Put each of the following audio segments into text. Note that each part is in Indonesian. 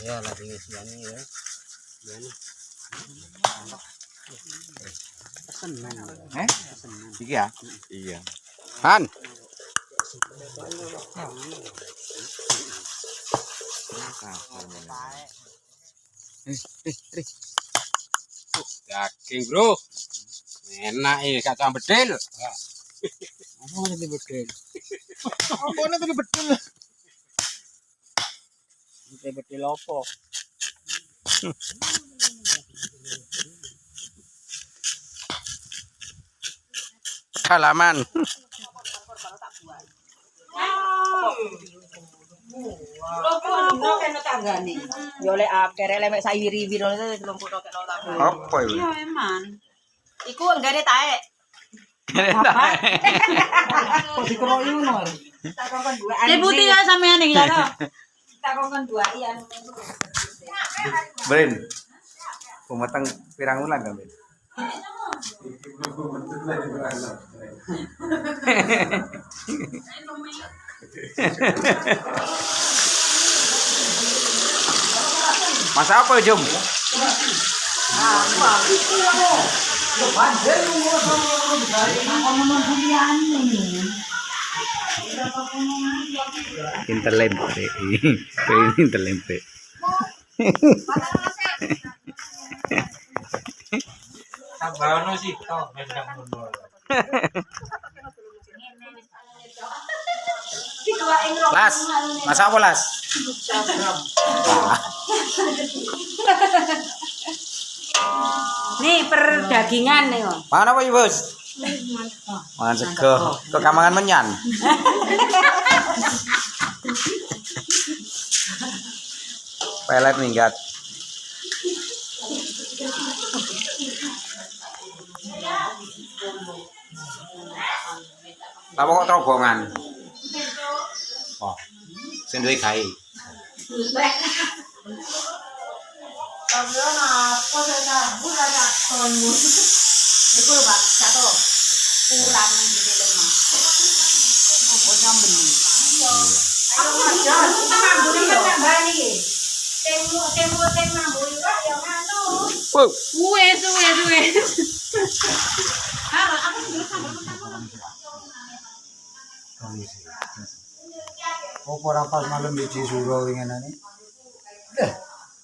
Ya lagi ngisiannya ya. Senang. Iki ya? Iya. Han. Daging, Bro. Enak ini kacang bedil. Apa nanti bedil? Apa nanti bedil? Nanti bedil apa? Halaman. Apa itu? Iya emang. Iku enggak ada taek. Kok dikeroki ngono? Takon dua. Putih ya sampean iki lho. Takon dua iya. Brin. Pematang pirang ulang kan, Ben? Masa apa, Jom? Interlempe. Ini interlempe. Sabarono sih toh mendang mundur. Las, masa apa las? Nih perdagingan nih, Om. Mangan apa, Bos? Mangan sego. Kok kamangan menyan? Pelet minggat. Apa kok terobongan? Oh, sing duwe gawe. Iku lho, Pak, satu. Kurang iki lho, Mas. Apa nyambeli? Aku aja, kita ngambuni kan tambah iki. Temu ngambuni kok ya ngono. Wow. Wes. Apa ora pas malam di Suro winginane?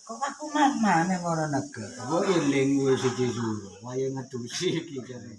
Kok aku mana ora nega. Kok eling wis di Suro. Waya ngedusi iki jare.